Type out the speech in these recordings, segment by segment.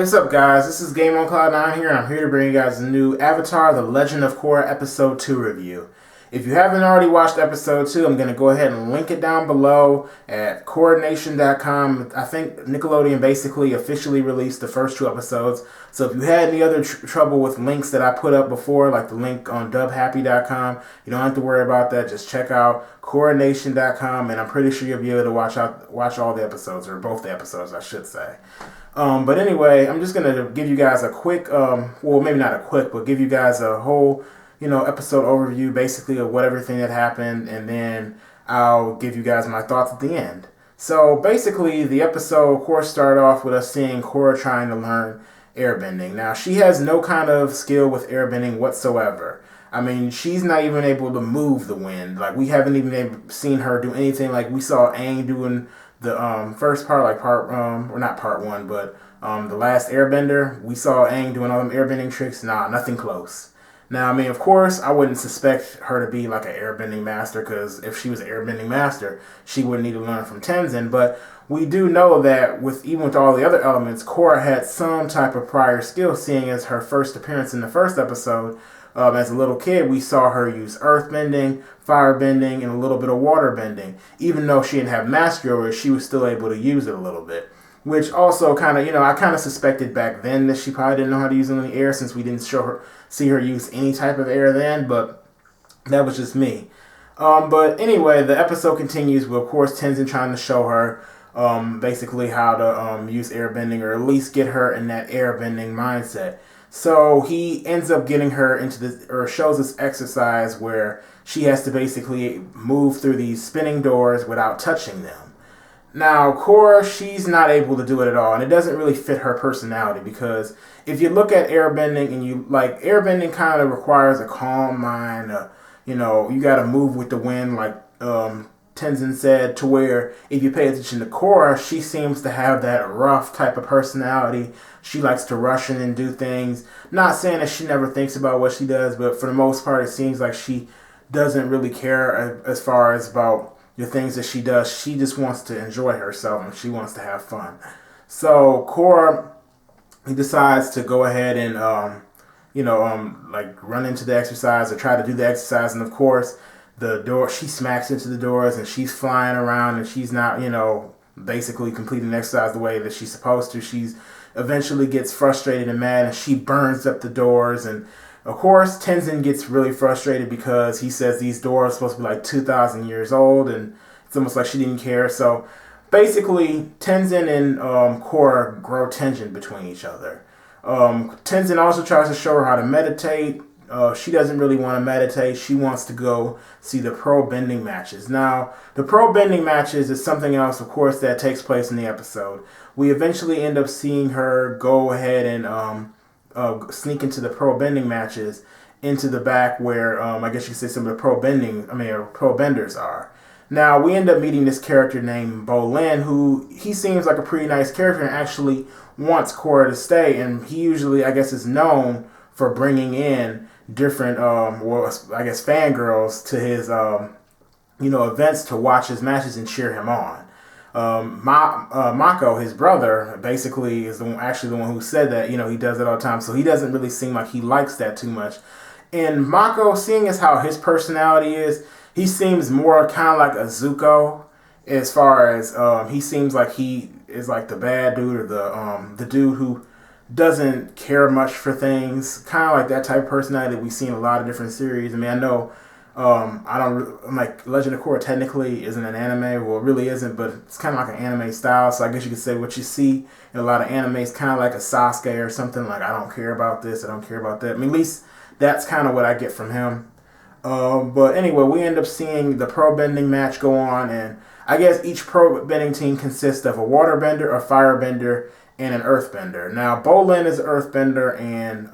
What's up, guys? This is Game on Cloud 9 here, and I'm here to bring you guys a new Avatar: The Legend of Korra Episode 2 review. If you haven't already watched Episode 2, I'm going to go ahead and link it down below at KorraNation.com. I think Nickelodeon basically officially released the first two episodes, so if you had any other trouble with links that I put up before, like the link on dubhappy.com, you don't have to worry about that. Just check out KorraNation.com, and I'm pretty sure you'll be able to watch all the episodes, or both the episodes, I should say. But anyway, I'm just going to give you guys a quick, well, maybe not a quick, but give you guys a whole, episode overview, basically, of what everything that happened, and then I'll give you guys my thoughts at the end. So, basically, the episode, of course, started off with us seeing Korra trying to learn airbending. Now, she has no kind of skill with airbending whatsoever. I mean, she's not even able to move the wind. Like, we haven't even seen her do anything. Like, we saw Aang doing the first part, like or not part one, but the last Airbender. We saw Aang doing all them airbending tricks. Nah, nothing close. Now, I mean, of course, I wouldn't suspect her to be like an airbending master, because if she was an airbending master, she wouldn't need to learn from Tenzin. But we do know that even with all the other elements, Korra had some type of prior skill, seeing as her first appearance in the first episode. As a little kid, we saw her use earth bending, fire bending, and a little bit of water bending. Even though she didn't have mastery over it, she was still able to use it a little bit. Which also kind of, I kind of suspected back then that she probably didn't know how to use it in the air, since we didn't see her use any type of air then, but that was just me. But anyway, the episode continues with, of course, Tenzin trying to show her basically how to use airbending, or at least get her in that airbending mindset. So he ends up getting her into this, or shows this exercise where she has to basically move through these spinning doors without touching them. Now, Korra, she's not able to do it at all, and it doesn't really fit her personality, because if you look at airbending, and airbending kind of requires a calm mind, you got to move with the wind, like Tenzin said, to where if you pay attention to Korra, she seems to have that rough type of personality. She likes to rush in and do things. Not saying that she never thinks about what she does, but for the most part, it seems like she doesn't really care as far as about the things that she does. She just wants to enjoy herself, and she wants to have fun. So Korra, he decides to go ahead and run into the exercise, or try to do the exercise, and of course she smacks into the doors, and she's flying around, and she's not basically completing the exercise the way that she's supposed to. She's eventually gets frustrated and mad, and she burns up the doors. And of course, Tenzin gets really frustrated, because he says these doors are supposed to be like 2,000 years old, and it's almost like she didn't care. So basically, Tenzin and Korra grow tension between each other. Tenzin also tries to show her how to meditate. She doesn't really want to meditate. She wants to go see the pro bending matches. Now, the pro bending matches is something else, of course, that takes place in the episode. We eventually end up seeing her go ahead and sneak into the pro bending matches, into the back where I guess you could say some of the pro benders are. Now, we end up meeting this character named Bolin, who he seems like a pretty nice character and actually wants Korra to stay. And he usually, I guess, is known for bringing in different, fangirls to his, events to watch his matches and cheer him on. Mako, his brother, basically is the one who said that, he does it all the time. So he doesn't really seem like he likes that too much. And Mako, seeing as how his personality is, he seems more kind of like a Zuko, as far as he seems like he is like the bad dude, or the dude who doesn't care much for things, kind of like that type of personality that we see in a lot of different series. I mean, I know I'm like Legend of Korra technically isn't an anime. Well, it really isn't, but it's kind of like an anime style. So I guess you could say what you see in a lot of animes, kind of like a Sasuke or something. Like, I don't care about this, I don't care about that. I mean, at least that's kind of what I get from him. But anyway, we end up seeing the pro bending match go on, and I guess each pro bending team consists of a water bender, a fire bender, and an earthbender. Now, Bolin is an earthbender, and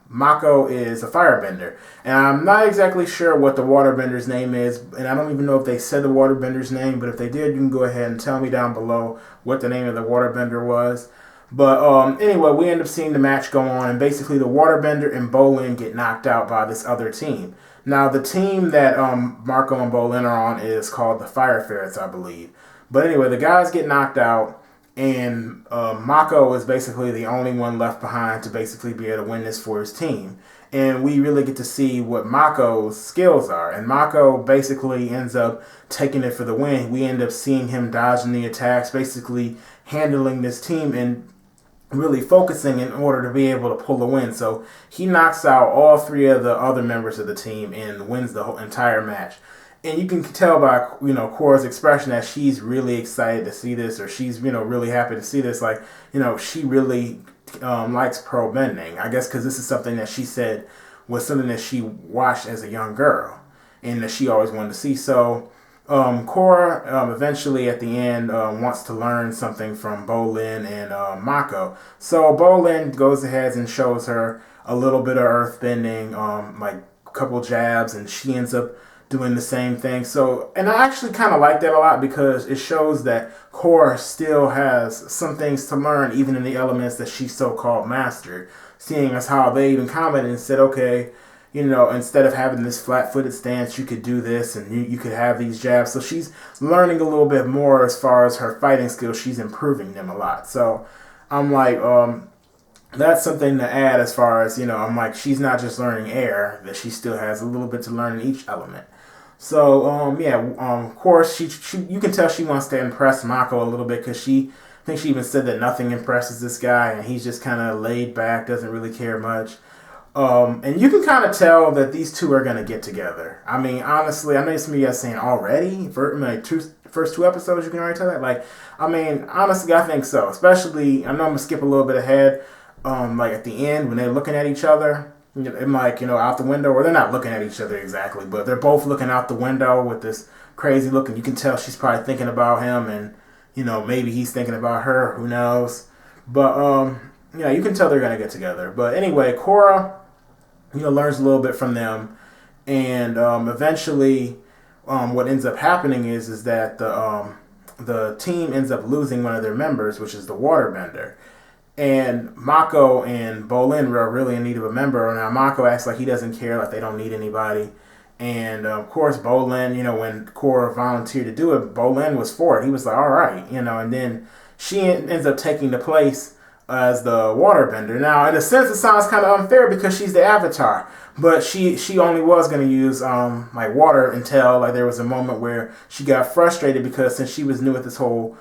Mako is a firebender. And I'm not exactly sure what the waterbender's name is, and I don't even know if they said the waterbender's name, but if they did, you can go ahead and tell me down below what the name of the waterbender was. But anyway, we end up seeing the match go on, and basically the waterbender and Bolin get knocked out by this other team. Now, the team that Mako and Bolin are on is called the Fire Ferrets, I believe. But anyway, the guys get knocked out, And Mako is basically the only one left behind to basically be able to win this for his team. And we really get to see what Mako's skills are. And Mako basically ends up taking it for the win. We end up seeing him dodging the attacks, basically handling this team and really focusing in order to be able to pull a win. So he knocks out all three of the other members of the team and wins the whole entire match. And you can tell by Korra's expression that she's really excited to see this, or she's really happy to see this. Like she really likes pro bending. I guess because this is something that she said was something that she watched as a young girl, and that she always wanted to see. So Korra eventually at the end wants to learn something from Bolin and Mako. So Bolin goes ahead and shows her a little bit of earthbending, like a couple jabs, and she ends up doing the same thing. So, and I actually kind of like that a lot because it shows that Korra still has some things to learn, even in the elements that she so-called mastered. Seeing as how they even commented and said, okay, instead of having this flat-footed stance, you could do this, and you could have these jabs. So she's learning a little bit more as far as her fighting skills. She's improving them a lot. So I'm like, that's something to add as far as, I'm like, she's not just learning air, that she still has a little bit to learn in each element. So, of course, she you can tell she wants to impress Mako a little bit because I think she even said that nothing impresses this guy, and he's just kind of laid back, doesn't really care much. And you can kind of tell that these two are going to get together. I mean, honestly, I know some of you guys saying already, first two episodes, you can already tell that. Like, I mean, honestly, I think so. Especially, I know I'm going to skip a little bit ahead, like at the end when they're looking at each other. And like, out the window, or they're not looking at each other exactly, but they're both looking out the window with this crazy look, and you can tell she's probably thinking about him, and maybe he's thinking about her, who knows. But you can tell they're gonna get together. But anyway, Korra learns a little bit from them, and eventually what ends up happening is that the team ends up losing one of their members, which is the waterbender. And Mako and Bolin are really in need of a member. Now Mako acts like he doesn't care, like they don't need anybody. And of course Bolin, when Korra volunteered to do it, Bolin was for it. He was like, all right, and then she ends up taking the place as the waterbender. Now, in a sense, it sounds kind of unfair because she's the Avatar, but she only was going to use like water until like there was a moment where she got frustrated because since she was new at this whole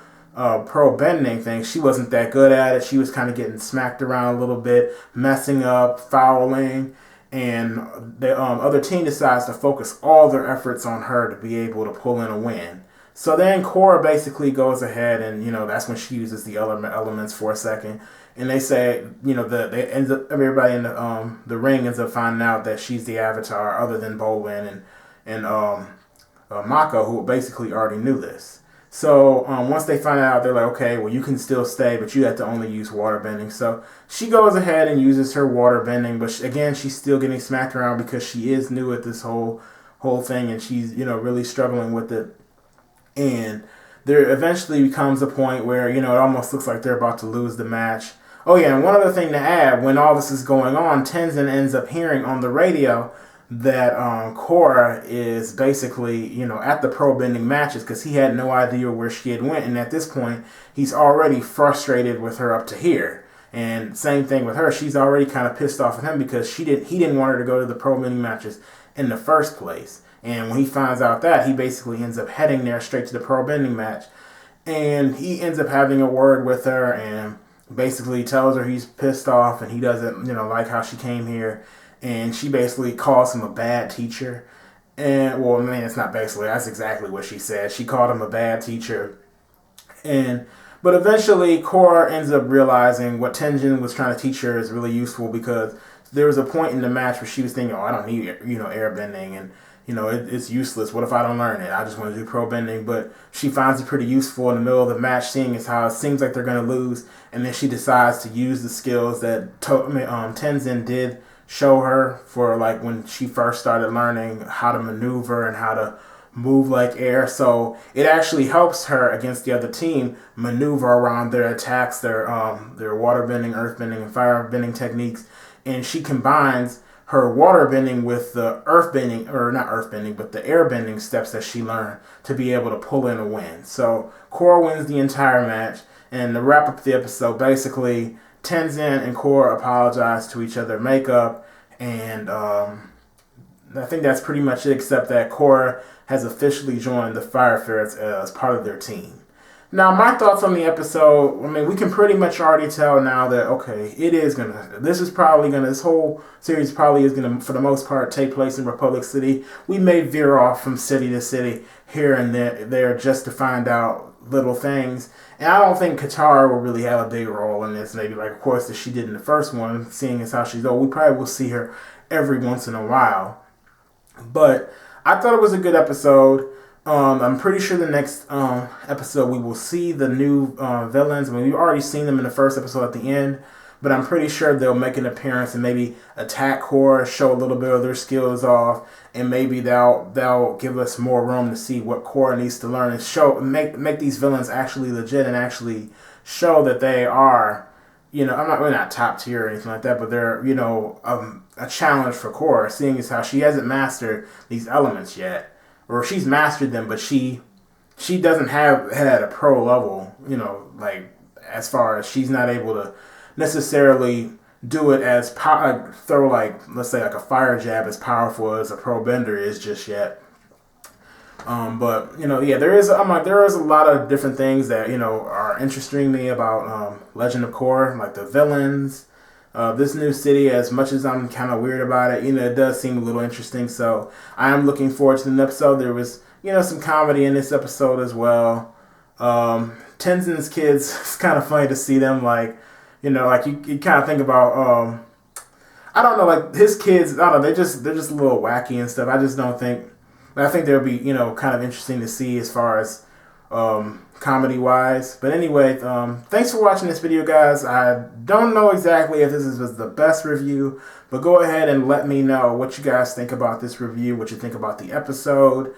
pro bending thing, she wasn't that good at it. She was kind of getting smacked around a little bit, messing up, fouling, and the other team decides to focus all their efforts on her to be able to pull in a win. So then Korra basically goes ahead and that's when she uses the elements for a second, and they say they ends up everybody in the ring ends up finding out that she's the Avatar, other than Bolin and Mako, who basically already knew this. So once they find out, they're like, okay, well, you can still stay, but you have to only use water bending. So she goes ahead and uses her water bending, but again, she's still getting smacked around because she is new at this whole thing, and she's really struggling with it. And there eventually becomes a point where it almost looks like they're about to lose the match. Oh yeah, and one other thing to add: when all this is going on, Tenzin ends up hearing on the radio that Korra is basically, at the pro bending matches because he had no idea where she had went, and at this point, he's already frustrated with her up to here. And same thing with her; she's already kind of pissed off at him because he didn't want her to go to the pro bending matches in the first place. And when he finds out that, he basically ends up heading there straight to the pro bending match, and he ends up having a word with her and basically tells her he's pissed off and he doesn't, like how she came here. And she basically calls him a bad teacher. And, well, man, it's not basically. That's exactly what she said. She called him a bad teacher. But eventually, Korra ends up realizing what Tenzin was trying to teach her is really useful because there was a point in the match where she was thinking, oh, I don't need, airbending. And, it's useless. What if I don't learn it? I just want to do pro bending. But she finds it pretty useful in the middle of the match, seeing as how it seems like they're going to lose. And then she decides to use the skills that Tenzin did show her for like when she first started learning how to maneuver and how to move like air. So it actually helps her against the other team maneuver around their attacks, their waterbending, earthbending, and firebending techniques. And she combines her waterbending with the earthbending, or not earthbending, but the airbending steps that she learned to be able to pull in a win. So Korra wins the entire match. And to wrap up the episode, basically, Tenzin and Korra apologize to each other, make up, and I think that's pretty much it, except that Korra has officially joined the Fire Ferrets as part of their team. Now, my thoughts on the episode, I mean, we can pretty much already tell now that, okay, this whole series probably is going to, for the most part, take place in Republic City. We may veer off from city to city here and there just to find out little things. And I don't think Katara will really have a big role in this, maybe like, of course, that she did in the first one, seeing as how she's old. We probably will see her every once in a while. But I thought it was a good episode. I'm pretty sure the next episode we will see the new villains. I mean, we've already seen them in the first episode at the end, but I'm pretty sure they'll make an appearance and maybe attack Korra, show a little bit of their skills off, and maybe they'll give us more room to see what Korra needs to learn and make these villains actually legit and actually show that they are, we're not top tier or anything like that, but they're, a challenge for Korra, seeing as how she hasn't mastered these elements yet. Or she's mastered them, but she doesn't have it at a pro level, like as far as she's not able to necessarily do it as throw let's say a fire jab as powerful as a pro bender is just yet. But there is a lot of different things that are interesting me about Legend of Korra, like the villains. This new city, as much as I'm kind of weird about it, it does seem a little interesting. So I am looking forward to the episode. There was, some comedy in this episode as well. Tenzin's kids, it's kind of funny to see them, you kind of think about, I don't know, like his kids, I don't know, they're just a little wacky and stuff. I think they'll be, kind of interesting to see as far as, comedy wise. But anyway, thanks for watching this video, guys. I don't know exactly if this was the best review, but go ahead and let me know what you guys think about this review, what you think about the episode.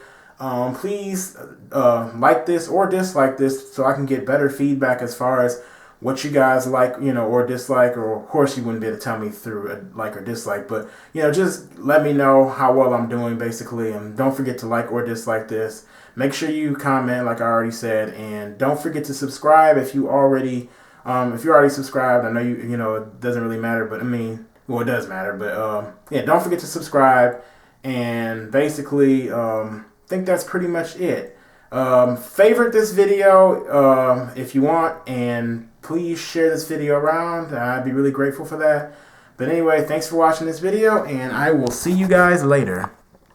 Please like this or dislike this so I can get better feedback as far as what you guys like, or dislike, or of course you wouldn't be able to tell me through a like or dislike, but just let me know how well I'm doing basically, and don't forget to like or dislike this. Make sure you comment like I already said, and don't forget to subscribe if you already subscribed. I know it doesn't really matter, but it does matter, but don't forget to subscribe, and basically I think that's pretty much it. Favorite this video if you want, and please share this video around. I'd be really grateful for that. But anyway, thanks for watching this video, and I will see you guys later.